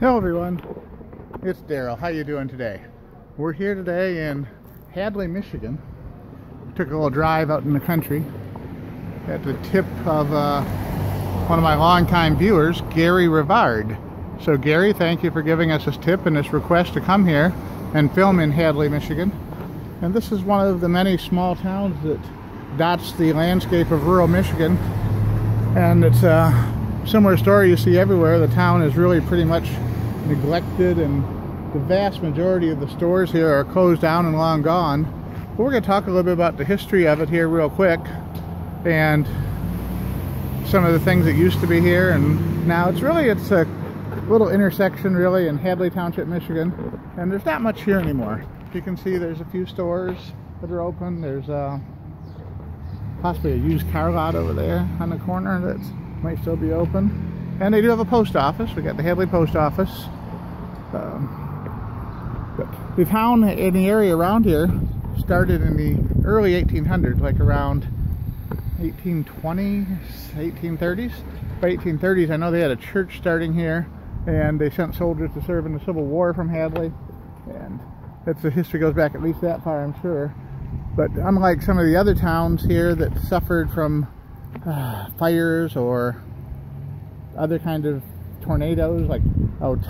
Hello everyone, it's Daryl. How you doing today? We're here today in Hadley, Michigan. We took a little drive out in the country at the tip of one of my longtime viewers, Gary Rivard. So Gary, thank you for giving us this tip and this request to come here and film in Hadley, Michigan. And this is one of the many small towns that dots the landscape of rural Michigan. And it's a similar story you see everywhere. The town is really pretty much neglected, and the vast majority of the stores here are closed down and long gone. But we're going to talk a little bit about the history of it here real quick, and some of the things that used to be here. And now it's a little intersection really in Hadley Township, Michigan, and there's not much here anymore. You can see there's a few stores that are open. There's possibly a used car lot over there on the corner that might still be open, and they do have a post office. We got the Hadley post office. But the town in the area around here started in the early 1800s, like around 1820s, 1830s. By 1830s, I know they had a church starting here, and they sent soldiers to serve in the Civil War from Hadley, and the history goes back at least that far, I'm sure. But unlike some of the other towns here that suffered from fires or other kinds of tornadoes, like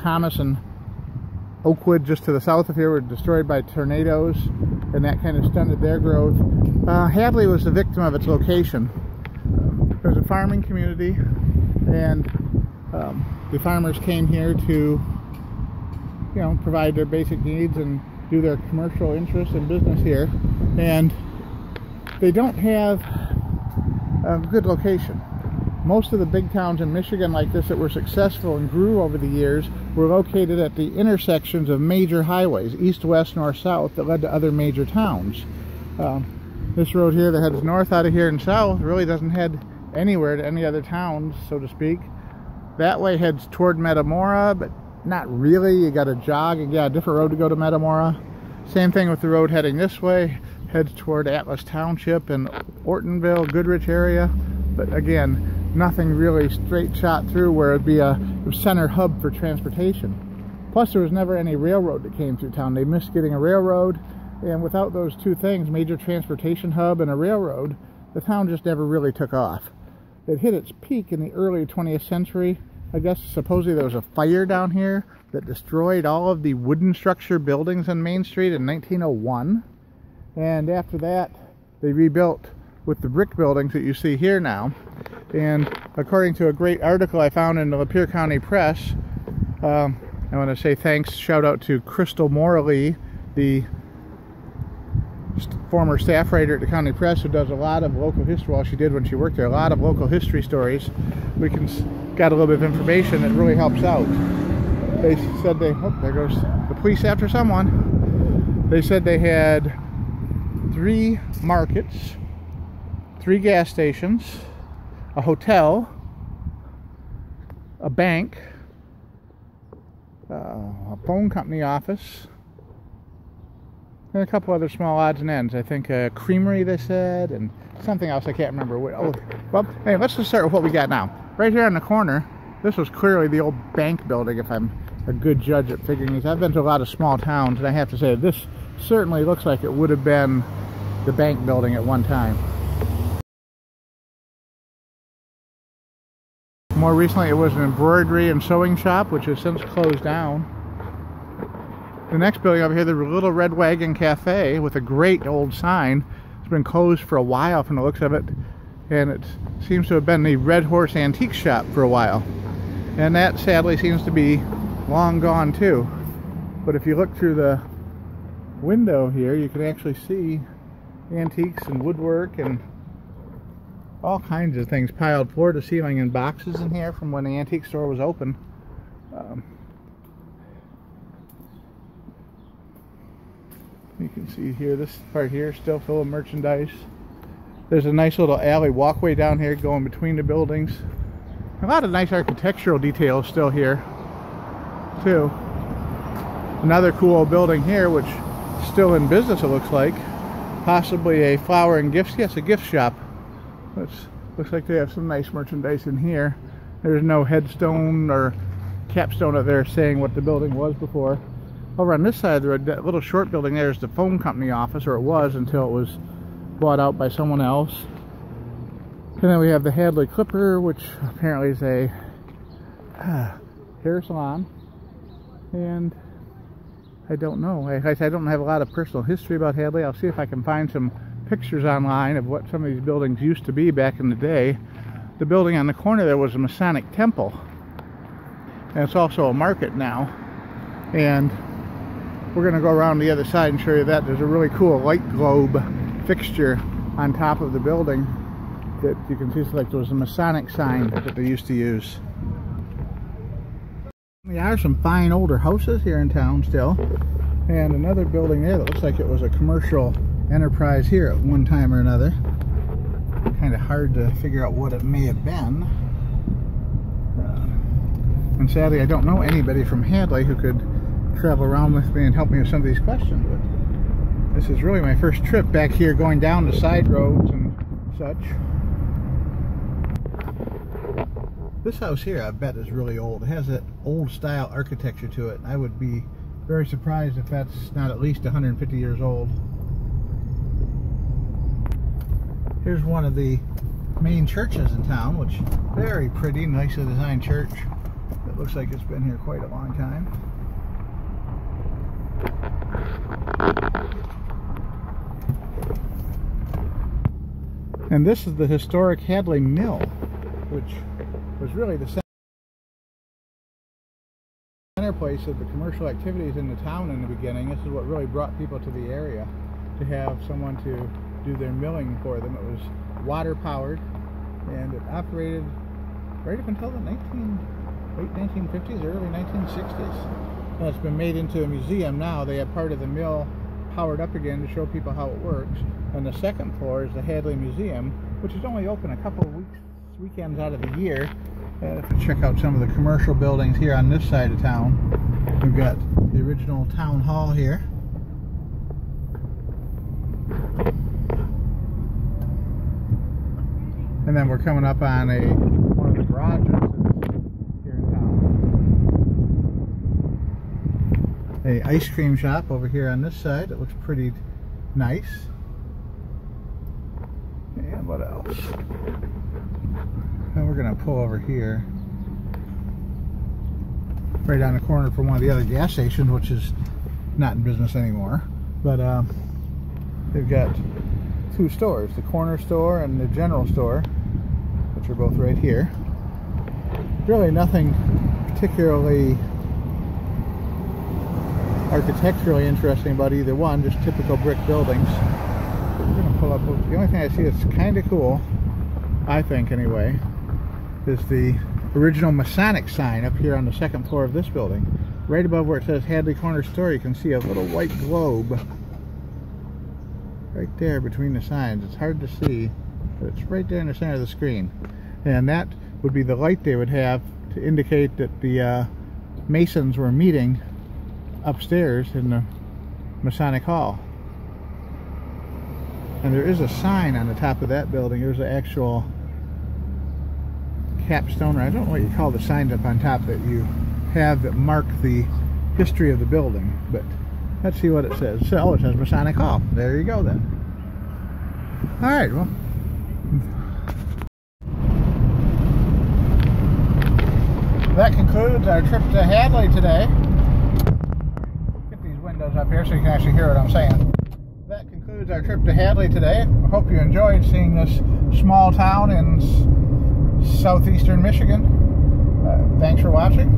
Thomas and Oakwood just to the south of here were destroyed by tornadoes, and that kind of stunted their growth. Hadley was the victim of its location. There's a farming community, and the farmers came here to, provide their basic needs and do their commercial interests and business here. And they don't have a good location. Most of the big towns in Michigan like this that were successful and grew over the years were located at the intersections of major highways, east, west, north, south, that led to other major towns. This road here that heads north out of here and south really doesn't head anywhere to any other towns, so to speak. That way heads toward Metamora, but not really. You got to jog and get a different road to go to Metamora. Same thing with the road heading this way, heads toward Atlas Township and Ortonville, Goodrich area. But again, nothing really straight shot through where it'd be a center hub for transportation. Plus, there was never any railroad that came through town. They missed getting a railroad, and without those two things, major transportation hub and a railroad, the town just never really took off. It hit its peak in the early 20th century. I guess supposedly there was a fire down here that destroyed all of the wooden structure buildings on Main Street in 1901. And after that, they rebuilt with the brick buildings that you see here now. And according to a great article I found in the Lapeer County Press, I want to say thanks, shout out to Krystal Moralee, the former staff writer at the County Press, who does a lot of local history. Well, she did when she worked there, a lot of local history stories. We got a little bit of information that really helps out. They said there goes the police after someone. They said they had 3 markets, 3 gas stations, a hotel, a bank, a phone company office, and a couple other small odds and ends. I think a creamery, they said, and something else I can't remember. Oh, well, anyway, let's just start with what we got now. Right here on the corner, this was clearly the old bank building, if I'm a good judge at figuring these. I've been to a lot of small towns, and I have to say this certainly looks like it would have been the bank building at one time. More recently, it was an embroidery and sewing shop, which has since closed down. The next building over here, the Little Red Wagon Cafe, with a great old sign. It's been closed for a while from the looks of it, and it seems to have been the Red Horse Antique Shop for a while. And that sadly seems to be long gone too. But if you look through the window here, you can actually see antiques and woodwork and all kinds of things piled floor to ceiling in boxes in here from when the antique store was open. You can see here, this part here still full of merchandise. There's a nice little alley walkway down here going between the buildings. A lot of nice architectural details still here too. Another cool building here, which is still in business, it looks like. Possibly a flower and gifts, yes, a gift shop. Looks like they have some nice merchandise in here. There's no headstone or capstone up there saying what the building was before. Over on this side, that little short building there is the phone company office, or it was until it was bought out by someone else. And then we have the Hadley Clipper, which apparently is a hair salon. And I don't know. I don't have a lot of personal history about Hadley. I'll see if I can find some pictures online of what some of these buildings used to be back in the day. The building on the corner there was a Masonic temple. And it's also a market now. And we're going to go around the other side and show you that. There's a really cool light globe fixture on top of the building that you can see. It's like there was a Masonic sign that they used to use. There are some fine older houses here in town still. And another building there that looks like it was a commercial enterprise here at one time or another. Kind of hard to figure out what it may have been. And sadly I don't know anybody from Hadley who could travel around with me and help me with some of these questions. But this is really my first trip back here, going down the side roads and such. This house here I bet is really old. It has that old style architecture to it. I would be very surprised if that's not at least 150 years old. Here's one of the main churches in town, which is very pretty, nicely designed church. It looks like it's been here quite a long time. And this is the historic Hadley Mill, which was really the center place of the commercial activities in the town in the beginning. This is what really brought people to the area, to have someone to do their milling for them. It was water powered, and it operated right up until the late 1950s, early 1960s. And it's been made into a museum now. They have part of the mill powered up again to show people how it works. And the second floor is the Hadley Museum, which is only open a couple of weekends out of the year. If you check out some of the commercial buildings here on this side of town, we've got the original town hall here. And then we're coming up on one of the garages here in town. A ice cream shop over here on this side that looks pretty nice. And what else? And we're going to pull over here, right on the corner from one of the other gas stations, which is not in business anymore. But they've got two stores, the corner store and the general store, which are both right here. Really nothing particularly architecturally interesting about either one, just typical brick buildings. We're going to pull up. The only thing I see that's kind of cool, I think anyway, is the original Masonic sign up here on the second floor of this building. Right above where it says Hadley Corner Store, you can see a little white globe right there between the signs. It's hard to see, but it's right there in the center of the screen. And that would be the light they would have to indicate that the Masons were meeting upstairs in the Masonic Hall. And there is a sign on the top of that building. There's an actual capstone, or I don't know what you call the signs up on top that you have that mark the history of the building. But let's see what it says. So it says Masonic Hall. There you go then. Alright, well. That concludes our trip to Hadley today. Get these windows up here so you can actually hear what I'm saying. That concludes our trip to Hadley today. I hope you enjoyed seeing this small town in southeastern Michigan. Thanks for watching.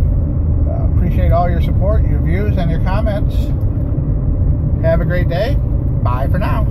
Appreciate all your support, your views, and your comments. Have a great day. Bye for now.